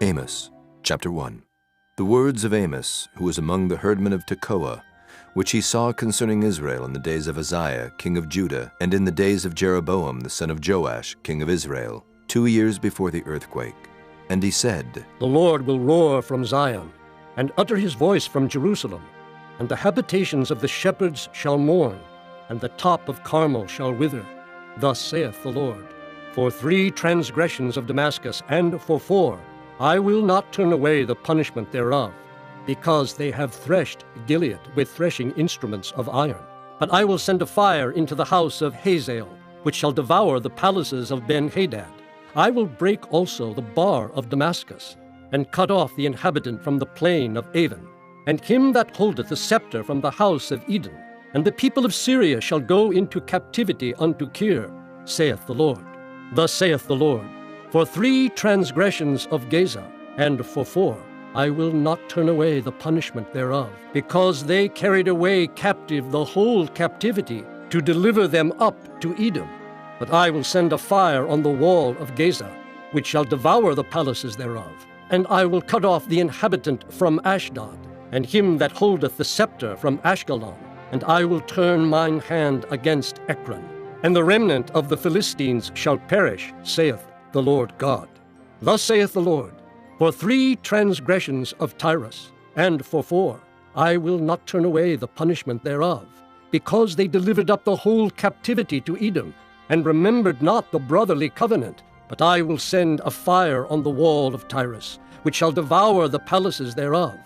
Amos, chapter 1. The words of Amos, who was among the herdmen of Tekoa, which he saw concerning Israel in the days of Uzziah, king of Judah, and in the days of Jeroboam, the son of Joash, king of Israel, 2 years before the earthquake. And he said, The Lord will roar from Zion, and utter his voice from Jerusalem, and the habitations of the shepherds shall mourn, and the top of Carmel shall wither. Thus saith the Lord, For 3 transgressions of Damascus, and for 4, I will not turn away the punishment thereof, because they have threshed Gilead with threshing instruments of iron. But I will send a fire into the house of Hazael, which shall devour the palaces of Ben-Hadad. I will break also the bar of Damascus, and cut off the inhabitant from the plain of Avon, and him that holdeth the scepter from the house of Eden. And the people of Syria shall go into captivity unto Kir, saith the Lord. Thus saith the Lord, For 3 transgressions of Gaza, and for 4, I will not turn away the punishment thereof, because they carried away captive the whole captivity, to deliver them up to Edom. But I will send a fire on the wall of Gaza, which shall devour the palaces thereof. And I will cut off the inhabitant from Ashdod, and him that holdeth the scepter from Ashkelon. And I will turn mine hand against Ekron. And the remnant of the Philistines shall perish, saith the Lord God. Thus saith the Lord, For 3 transgressions of Tyrus, and for 4, I will not turn away the punishment thereof, because they delivered up the whole captivity to Edom, and remembered not the brotherly covenant. But I will send a fire on the wall of Tyrus, which shall devour the palaces thereof.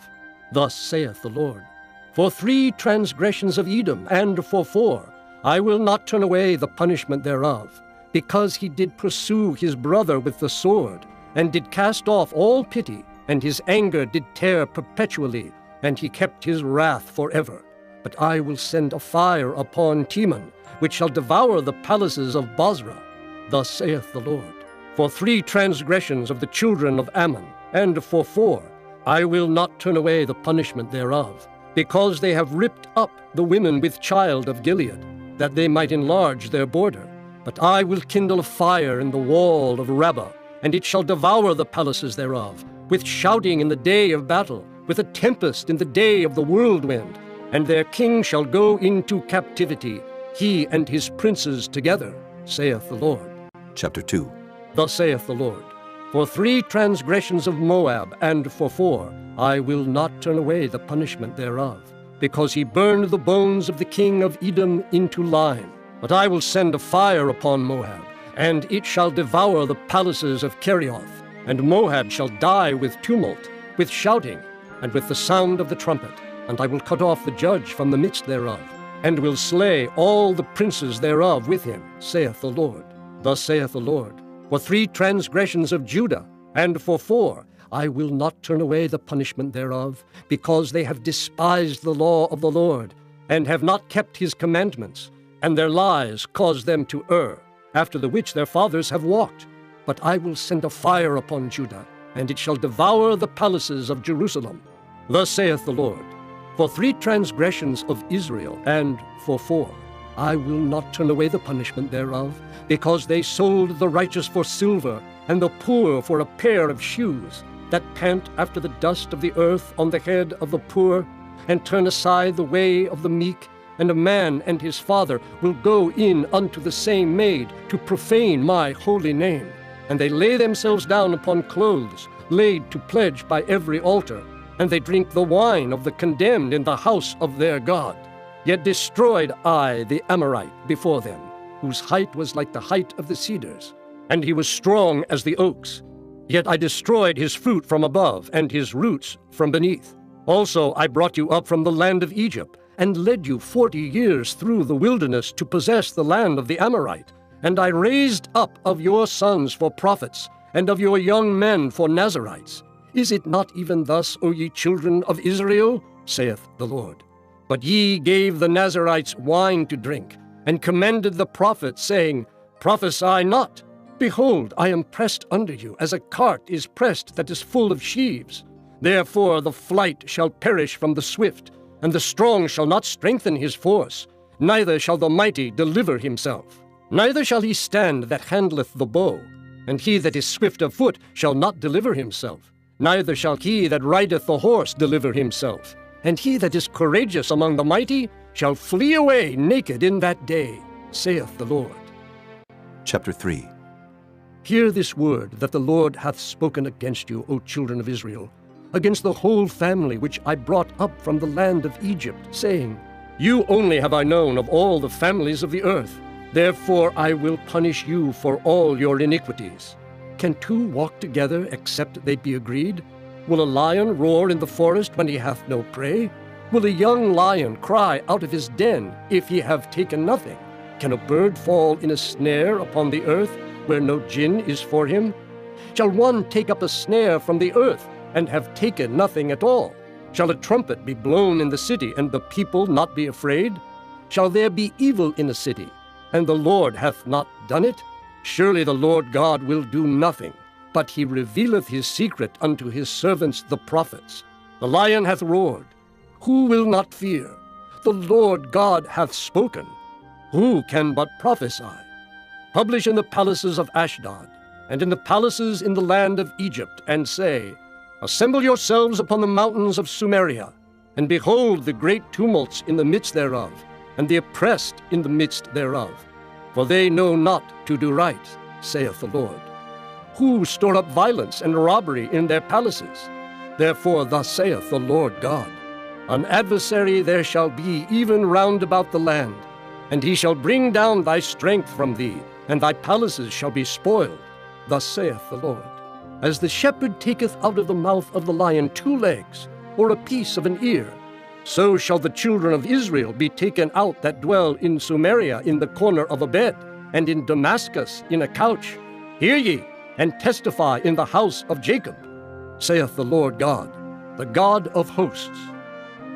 Thus saith the Lord, For 3 transgressions of Edom, and for 4, I will not turn away the punishment thereof, because he did pursue his brother with the sword, and did cast off all pity, and his anger did tear perpetually, and he kept his wrath forever. But I will send a fire upon Teman, which shall devour the palaces of Bozrah. Thus saith the Lord, For 3 transgressions of the children of Ammon, and for 4, I will not turn away the punishment thereof, because they have ripped up the women with child of Gilead, that they might enlarge their border. But I will kindle a fire in the wall of Rabbah, and it shall devour the palaces thereof, with shouting in the day of battle, with a tempest in the day of the whirlwind. And their king shall go into captivity, he and his princes together, saith the Lord. Chapter 2. Thus saith the Lord, For 3 transgressions of Moab, and for 4, I will not turn away the punishment thereof, because he burned the bones of the king of Edom into lime. But I will send a fire upon Moab, and it shall devour the palaces of Kerioth, and Moab shall die with tumult, with shouting, and with the sound of the trumpet. And I will cut off the judge from the midst thereof, and will slay all the princes thereof with him, saith the Lord. Thus saith the Lord, For 3 transgressions of Judah, and for 4, I will not turn away the punishment thereof, because they have despised the law of the Lord, and have not kept his commandments, and their lies caused them to err, after the which their fathers have walked. But I will send a fire upon Judah, and it shall devour the palaces of Jerusalem. Thus saith the Lord, For 3 transgressions of Israel, and for 4, I will not turn away the punishment thereof, because they sold the righteous for silver, and the poor for a pair of shoes, that pant after the dust of the earth on the head of the poor, and turn aside the way of the meek. And a man and his father will go in unto the same maid, to profane my holy name. And they lay themselves down upon clothes, laid to pledge by every altar, and they drink the wine of the condemned in the house of their God. Yet destroyed I the Amorite before them, whose height was like the height of the cedars, and he was strong as the oaks. Yet I destroyed his fruit from above, and his roots from beneath. Also I brought you up from the land of Egypt, and led you 40 years through the wilderness to possess the land of the Amorite. And I raised up of your sons for prophets, and of your young men for Nazarites. Is it not even thus, O ye children of Israel? Saith the Lord. But ye gave the Nazarites wine to drink, and commended the prophets, saying, Prophesy not. Behold, I am pressed under you, as a cart is pressed that is full of sheaves. Therefore the flight shall perish from the swift, and the strong shall not strengthen his force, neither shall the mighty deliver himself. Neither shall he stand that handleth the bow, and he that is swift of foot shall not deliver himself. Neither shall he that rideth the horse deliver himself, and he that is courageous among the mighty shall flee away naked in that day, saith the Lord. Chapter 3. Hear this word that the Lord hath spoken against you, O children of Israel, against the whole family which I brought up from the land of Egypt, saying, You only have I known of all the families of the earth. Therefore I will punish you for all your iniquities. Can two walk together except they be agreed? Will a lion roar in the forest when he hath no prey? Will a young lion cry out of his den if he have taken nothing? Can a bird fall in a snare upon the earth where no gin is for him? Shall one take up a snare from the earth and have taken nothing at all? Shall a trumpet be blown in the city, and the people not be afraid? Shall there be evil in a city, and the Lord hath not done it? Surely the Lord God will do nothing, but he revealeth his secret unto his servants the prophets. The lion hath roared. Who will not fear? The Lord God hath spoken. Who can but prophesy? Publish in the palaces of Ashdod, and in the palaces in the land of Egypt, and say, Assemble yourselves upon the mountains of Sumeria, and behold the great tumults in the midst thereof, and the oppressed in the midst thereof. For they know not to do right, saith the Lord. Who store up violence and robbery in their palaces? Therefore thus saith the Lord God, An adversary there shall be even round about the land, and he shall bring down thy strength from thee, and thy palaces shall be spoiled. Thus saith the Lord. As the shepherd taketh out of the mouth of the lion 2 legs, or a piece of an ear, so shall the children of Israel be taken out that dwell in Sumeria in the corner of a bed, and in Damascus in a couch. Hear ye, and testify in the house of Jacob, saith the Lord God, the God of hosts,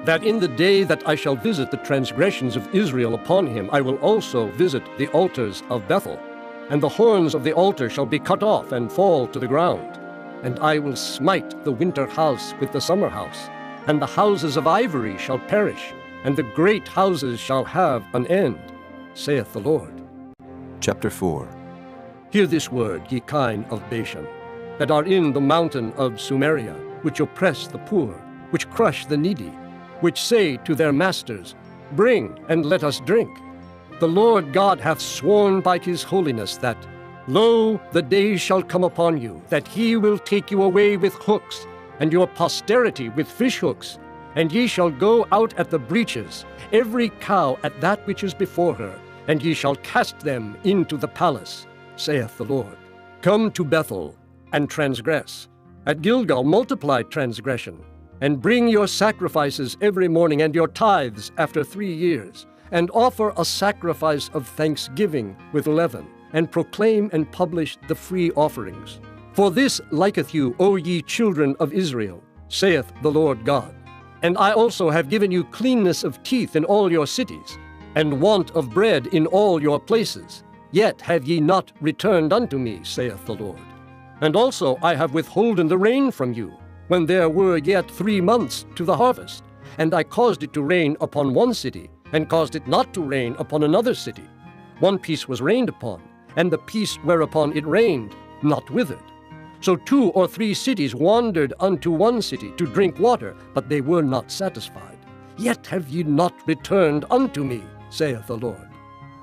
that in the day that I shall visit the transgressions of Israel upon him, I will also visit the altars of Bethel, and the horns of the altar shall be cut off and fall to the ground. And I will smite the winter house with the summer house, and the houses of ivory shall perish, and the great houses shall have an end, saith the Lord. Chapter 4. Hear this word, ye kine of Bashan, that are in the mountain of Sumeria, which oppress the poor, which crush the needy, which say to their masters, Bring, and let us drink. The Lord God hath sworn by his holiness that, Lo, the days shall come upon you, that he will take you away with hooks, and your posterity with fish hooks, and ye shall go out at the breaches, every cow at that which is before her, and ye shall cast them into the palace, saith the Lord. Come to Bethel, and transgress. At Gilgal multiply transgression, and bring your sacrifices every morning, and your tithes after 3 years, and offer a sacrifice of thanksgiving with leaven, and proclaim and publish the free offerings. For this liketh you, O ye children of Israel, saith the Lord God. And I also have given you cleanness of teeth in all your cities, and want of bread in all your places. Yet have ye not returned unto me, saith the Lord. And also I have withholden the rain from you, when there were yet 3 months to the harvest. And I caused it to rain upon one city, and caused it not to rain upon another city. One piece was rained upon, and the piece whereupon it rained not withered. So 2 or 3 cities wandered unto one city to drink water, but they were not satisfied. Yet have ye not returned unto me, saith the Lord.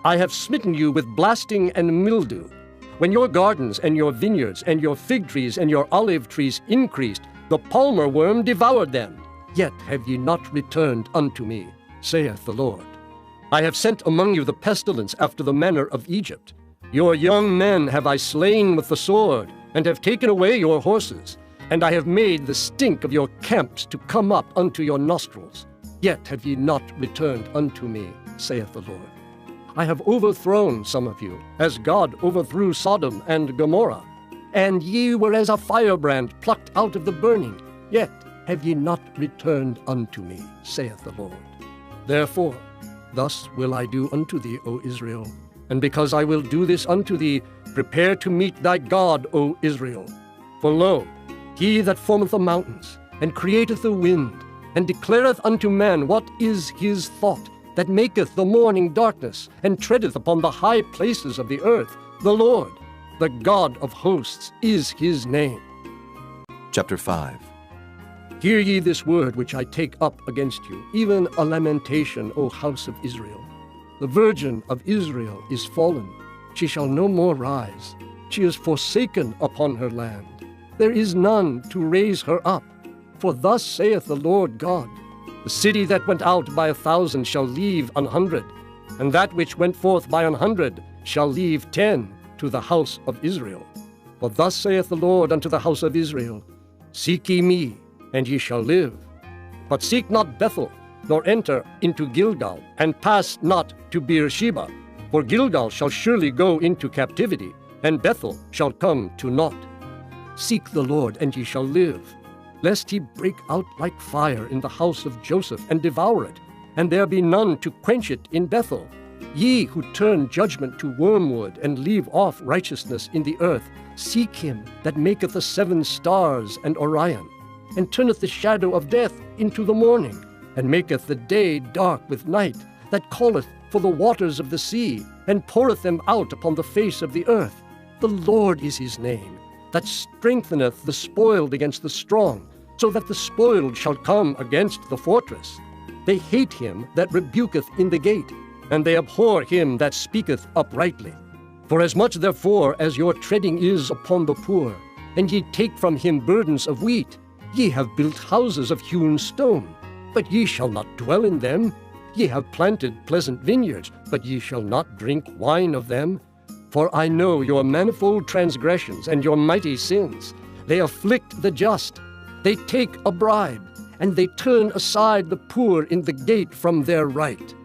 I have smitten you with blasting and mildew. When your gardens and your vineyards and your fig trees and your olive trees increased, the palmer worm devoured them. Yet have ye not returned unto me, saith the Lord. I have sent among you the pestilence after the manner of Egypt. Your young men have I slain with the sword, and have taken away your horses, and I have made the stink of your camps to come up unto your nostrils. Yet have ye not returned unto me, saith the Lord. I have overthrown some of you, as God overthrew Sodom and Gomorrah. And ye were as a firebrand plucked out of the burning. Yet have ye not returned unto me, saith the Lord. Therefore, thus will I do unto thee, O Israel. And because I will do this unto thee, prepare to meet thy God, O Israel. For lo, he that formeth the mountains, and createth the wind, and declareth unto man what is his thought, that maketh the morning darkness, and treadeth upon the high places of the earth, the Lord, the God of hosts, is his name. Chapter 5. Hear ye this word which I take up against you, even a lamentation, O house of Israel. The virgin of Israel is fallen. She shall no more rise. She is forsaken upon her land. There is none to raise her up. For thus saith the Lord God, the city that went out by 1,000 shall leave 100, and that which went forth by 100 shall leave 10 to the house of Israel. For thus saith the Lord unto the house of Israel, Seek ye me, and ye shall live. But seek not Bethel, nor enter into Gilgal, and pass not to Beersheba. For Gilgal shall surely go into captivity, and Bethel shall come to naught. Seek the Lord, and ye shall live, lest he break out like fire in the house of Joseph, and devour it, and there be none to quench it in Bethel. Ye who turn judgment to wormwood, and leave off righteousness in the earth, seek him that maketh the 7 stars and Orion, and turneth the shadow of death into the morning, and maketh the day dark with night, that calleth for the waters of the sea, and poureth them out upon the face of the earth. The Lord is his name, that strengtheneth the spoiled against the strong, so that the spoiled shall come against the fortress. They hate him that rebuketh in the gate, and they abhor him that speaketh uprightly. For as much therefore as your treading is upon the poor, and ye take from him burdens of wheat, ye have built houses of hewn stone, but ye shall not dwell in them. Ye have planted pleasant vineyards, but ye shall not drink wine of them. For I know your manifold transgressions and your mighty sins. They afflict the just. They take a bribe, and they turn aside the poor in the gate from their right.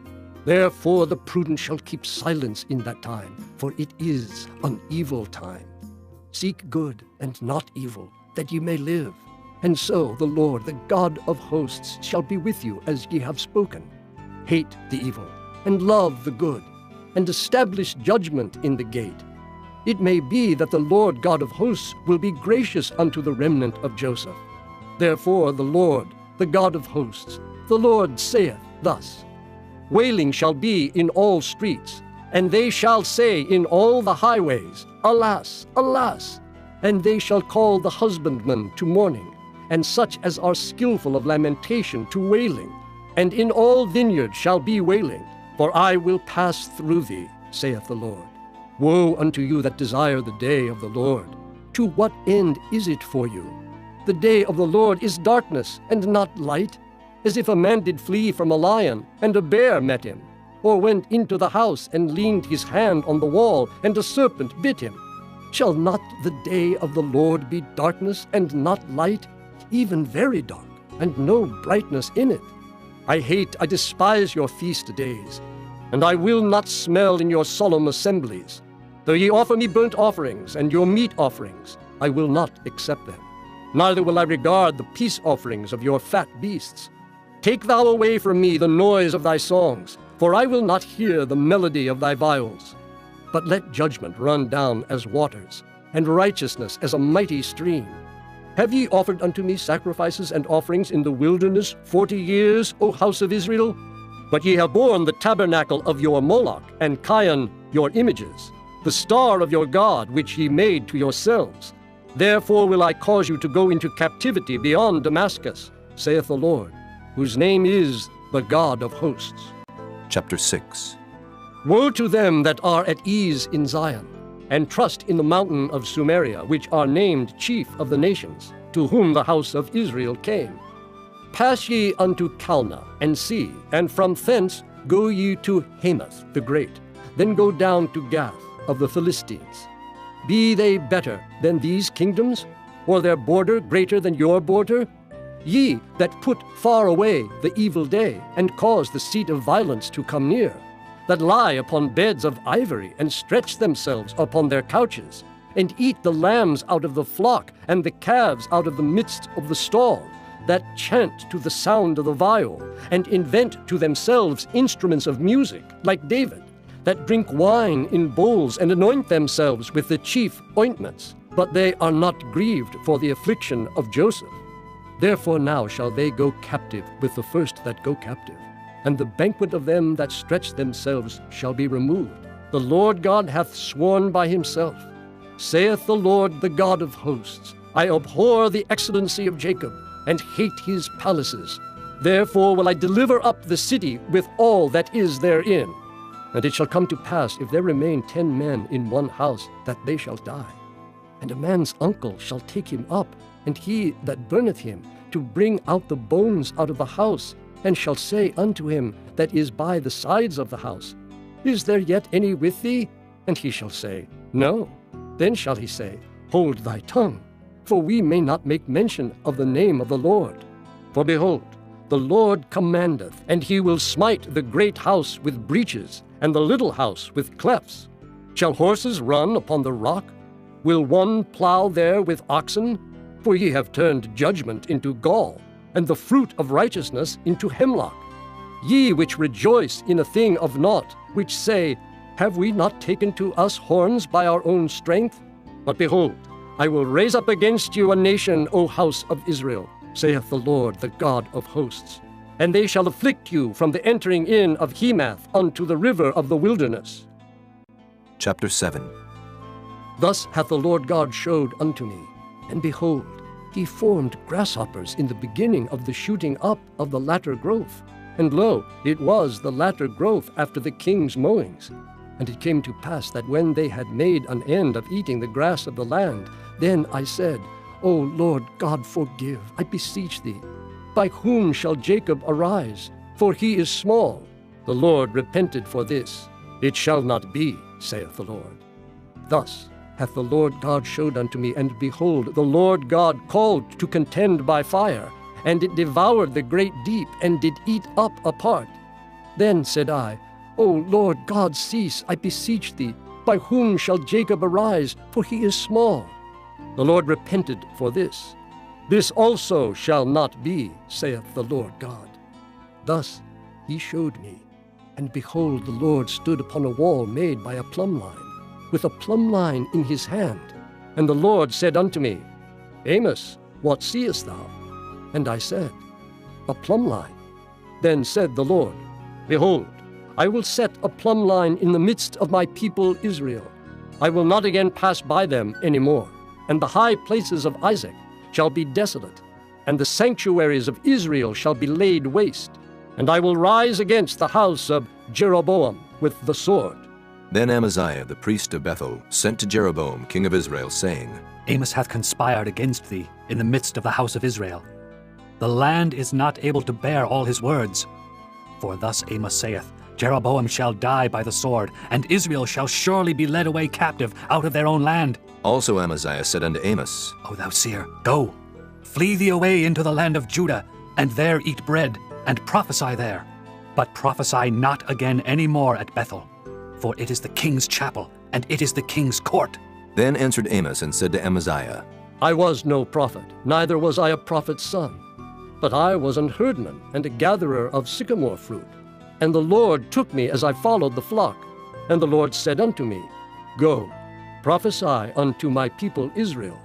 Therefore the prudent shall keep silence in that time, for it is an evil time. Seek good and not evil, that ye may live. And so the Lord, the God of hosts, shall be with you as ye have spoken. Hate the evil, and love the good, and establish judgment in the gate. It may be that the Lord God of hosts will be gracious unto the remnant of Joseph. Therefore the Lord, the God of hosts, the Lord saith thus, Wailing shall be in all streets, and they shall say in all the highways, Alas, alas! And they shall call the husbandman to mourning, and such as are skillful of lamentation to wailing. And in all vineyards shall be wailing, for I will pass through thee, saith the Lord. Woe unto you that desire the day of the Lord! To what end is it for you? The day of the Lord is darkness, and not light, as if a man did flee from a lion, and a bear met him, or went into the house, and leaned his hand on the wall, and a serpent bit him. Shall not the day of the Lord be darkness, and not light, even very dark, and no brightness in it? I despise your feast days, and I will not smell in your solemn assemblies. Though ye offer me burnt offerings, and your meat offerings, I will not accept them. Neither will I regard the peace offerings of your fat beasts. Take thou away from me the noise of thy songs, for I will not hear the melody of thy viols. But let judgment run down as waters, and righteousness as a mighty stream. Have ye offered unto me sacrifices and offerings in the wilderness 40 years, O house of Israel? But ye have borne the tabernacle of your Moloch, and Chion your images, the star of your God which ye made to yourselves. Therefore will I cause you to go into captivity beyond Damascus, saith the Lord, whose name is the God of hosts. Chapter 6. Woe to them that are at ease in Zion, and trust in the mountain of Sumeria, which are named chief of the nations, to whom the house of Israel came. Pass ye unto Calneh, and see, and from thence go ye to Hamath the great, then go down to Gath of the Philistines. Be they better than these kingdoms, or their border greater than your border? Ye that put far away the evil day, and cause the seat of violence to come near, that lie upon beds of ivory, and stretch themselves upon their couches, and eat the lambs out of the flock, and the calves out of the midst of the stall, that chant to the sound of the viol, and invent to themselves instruments of music, like David, that drink wine in bowls, and anoint themselves with the chief ointments, but they are not grieved for the affliction of Joseph. Therefore now shall they go captive with the first that go captive, and the banquet of them that stretch themselves shall be removed. The Lord God hath sworn by himself, saith the Lord, the God of hosts, I abhor the excellency of Jacob, and hate his palaces. Therefore will I deliver up the city with all that is therein. And it shall come to pass, if there remain 10 men in one house, that they shall die. And a man's uncle shall take him up, and he that burneth him, to bring out the bones out of the house, and shall say unto him that is by the sides of the house, Is there yet any with thee? And he shall say, No. Then shall he say, Hold thy tongue, for we may not make mention of the name of the Lord. For behold, the Lord commandeth, and he will smite the great house with breaches, and the little house with clefts. Shall horses run upon the rock? Will one plow there with oxen? For ye have turned judgment into gall, and the fruit of righteousness into hemlock. Ye which rejoice in a thing of naught, which say, Have we not taken to us horns by our own strength? But behold, I will raise up against you a nation, O house of Israel, saith the Lord, the God of hosts. And they shall afflict you from the entering in of Hemath unto the river of the wilderness. Chapter 7. Thus hath the Lord God showed unto me, and behold, he formed grasshoppers in the beginning of the shooting up of the latter growth. And lo, it was the latter growth after the king's mowings. And it came to pass that when they had made an end of eating the grass of the land, then I said, O Lord God, forgive, I beseech thee. By whom shall Jacob arise? For he is small. The Lord repented for this. It shall not be, saith the Lord. Thus hath the Lord God showed unto me, and behold, the Lord God called to contend by fire, and it devoured the great deep, and did eat up a part. Then said I, O Lord God, cease, I beseech thee. By whom shall Jacob arise? For he is small. The Lord repented for this. This also shall not be, saith the Lord God. Thus he showed me, and behold, the Lord stood upon a wall made by a plumb line, with a plumb line in his hand. And the Lord said unto me, Amos, what seest thou? And I said, A plumb line. Then said the Lord, Behold, I will set a plumb line in the midst of my people Israel. I will not again pass by them any more. And the high places of Isaac shall be desolate, and the sanctuaries of Israel shall be laid waste. And I will rise against the house of Jeroboam with the sword. Then Amaziah the priest of Bethel sent to Jeroboam king of Israel, saying, Amos hath conspired against thee in the midst of the house of Israel. The land is not able to bear all his words. For thus Amos saith, Jeroboam shall die by the sword, and Israel shall surely be led away captive out of their own land. Also Amaziah said unto Amos, O thou seer, go, flee thee away into the land of Judah, and there eat bread, and prophesy there. But prophesy not again any more at Bethel, for it is the king's chapel, and it is the king's court. Then answered Amos and said to Amaziah, I was no prophet, neither was I a prophet's son. But I was an herdman and a gatherer of sycamore fruit. And the Lord took me as I followed the flock. And the Lord said unto me, Go, prophesy unto my people Israel.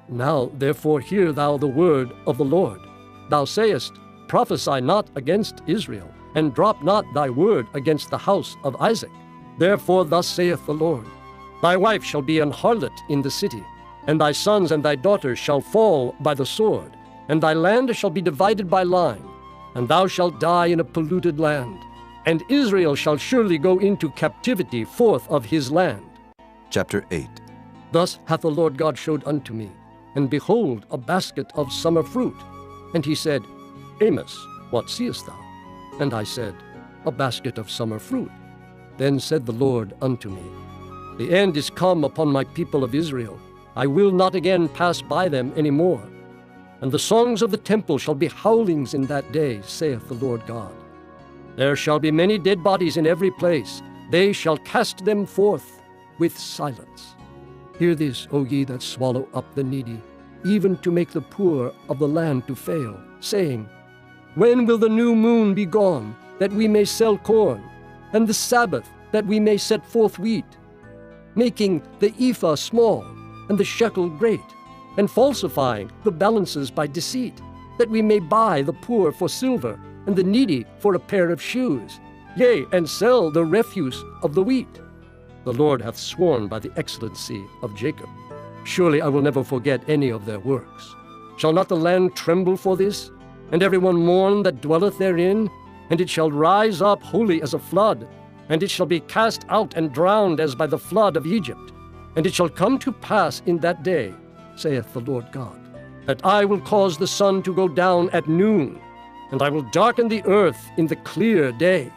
Now therefore hear thou the word of the Lord. Thou sayest, Prophesy not against Israel, and drop not thy word against the house of Isaac. Therefore thus saith the Lord, Thy wife shall be an harlot in the city, and thy sons and thy daughters shall fall by the sword, and thy land shall be divided by line, and thou shalt die in a polluted land. And Israel shall surely go into captivity forth of his land. Chapter 8. Thus hath the Lord God showed unto me, and behold, a basket of summer fruit. And he said, Amos, what seest thou? And I said, A basket of summer fruit. Then said the Lord unto me, The end is come upon my people of Israel. I will not again pass by them any more. And the songs of the temple shall be howlings in that day, saith the Lord God. There shall be many dead bodies in every place. They shall cast them forth with silence. Hear this, O ye that swallow up the needy, even to make the poor of the land to fail, saying, When will the new moon be gone, that we may sell corn, and the Sabbath, that we may set forth wheat, making the ephah small, and the shekel great, and falsifying the balances by deceit, that we may buy the poor for silver, and the needy for a pair of shoes, yea, and sell the refuse of the wheat. The Lord hath sworn by the excellency of Jacob. Surely I will never forget any of their works. Shall not the land tremble for this, and everyone mourn that dwelleth therein? And it shall rise up wholly as a flood, and it shall be cast out and drowned as by the flood of Egypt. And it shall come to pass in that day, saith the Lord God, that I will cause the sun to go down at noon, and I will darken the earth in the clear day.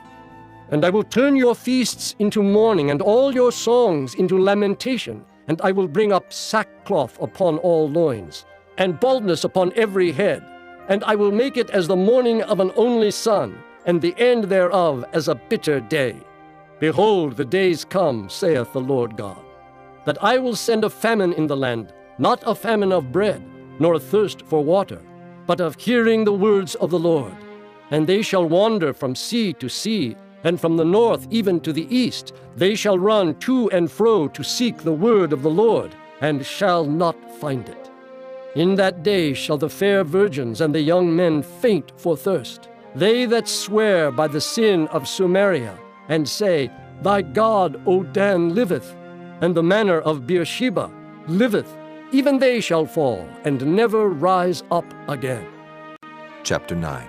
And I will turn your feasts into mourning, and all your songs into lamentation, and I will bring up sackcloth upon all loins, and baldness upon every head, and I will make it as the mourning of an only son, and the end thereof as a bitter day. Behold, the days come, saith the Lord God, that I will send a famine in the land, not a famine of bread, nor a thirst for water, but of hearing the words of the Lord. And they shall wander from sea to sea, and from the north even to the east. They shall run to and fro to seek the word of the Lord, and shall not find it. In that day shall the fair virgins and the young men faint for thirst, they that swear by the sin of Samaria, and say, Thy God, O Dan, liveth, and the manor of Beersheba liveth. Even they shall fall, and never rise up again. Chapter 9.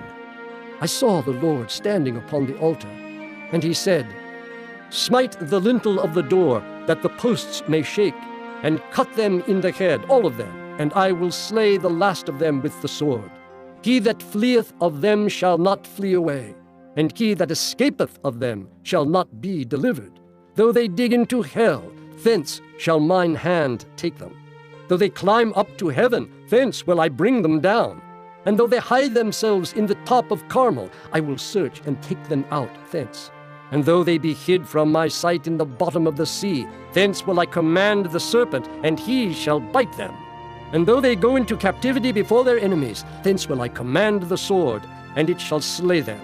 I saw the Lord standing upon the altar, and he said, Smite the lintel of the door, that the posts may shake, and cut them in the head, all of them, and I will slay the last of them with the sword. He that fleeth of them shall not flee away, and he that escapeth of them shall not be delivered. Though they dig into hell, thence shall mine hand take them. Though they climb up to heaven, thence will I bring them down. And though they hide themselves in the top of Carmel, I will search and take them out thence. And though they be hid from my sight in the bottom of the sea, thence will I command the serpent, and he shall bite them. And though they go into captivity before their enemies, thence will I command the sword, and it shall slay them.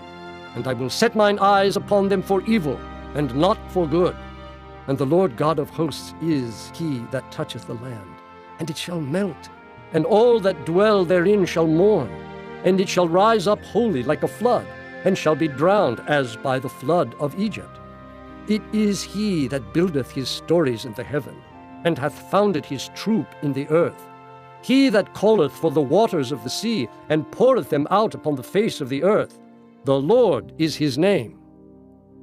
And I will set mine eyes upon them for evil, and not for good. And the Lord God of hosts is he that toucheth the land, and it shall melt, and all that dwell therein shall mourn, and it shall rise up wholly like a flood, and shall be drowned as by the flood of Egypt. It is he that buildeth his stories in the heaven, and hath founded his troop in the earth. He that calleth for the waters of the sea, and poureth them out upon the face of the earth. The Lord is his name.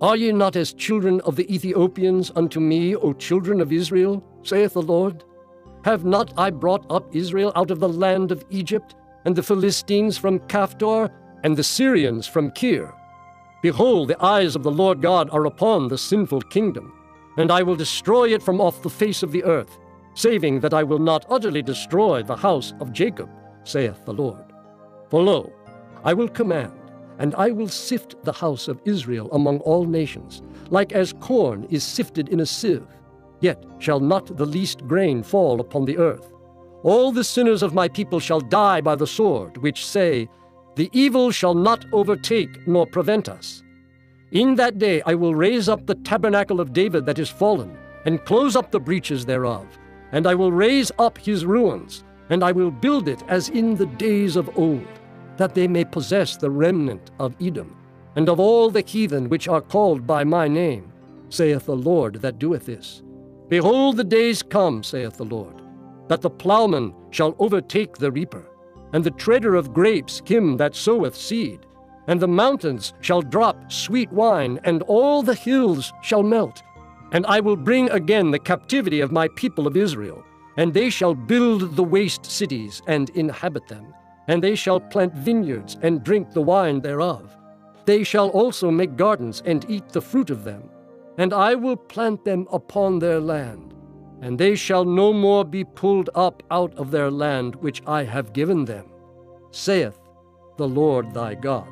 Are ye not as children of the Ethiopians unto me, O children of Israel, saith the Lord? Have not I brought up Israel out of the land of Egypt, and the Philistines from Caphtor, and the Syrians from Kir? Behold, the eyes of the Lord God are upon the sinful kingdom, and I will destroy it from off the face of the earth, saving that I will not utterly destroy the house of Jacob, saith the Lord. For lo, I will command, and I will sift the house of Israel among all nations, like as corn is sifted in a sieve. Yet shall not the least grain fall upon the earth. All the sinners of my people shall die by the sword, which say, The evil shall not overtake nor prevent us. In that day I will raise up the tabernacle of David that is fallen, and close up the breaches thereof. And I will raise up his ruins, and I will build it as in the days of old, that they may possess the remnant of Edom, and of all the heathen which are called by my name, saith the Lord that doeth this. Behold, the days come, saith the Lord, that the plowman shall overtake the reaper, and the treader of grapes him that soweth seed. And the mountains shall drop sweet wine, and all the hills shall melt. And I will bring again the captivity of my people of Israel, and they shall build the waste cities and inhabit them, and they shall plant vineyards and drink the wine thereof. They shall also make gardens and eat the fruit of them, and I will plant them upon their land, and they shall no more be pulled up out of their land which I have given them, saith the Lord thy God.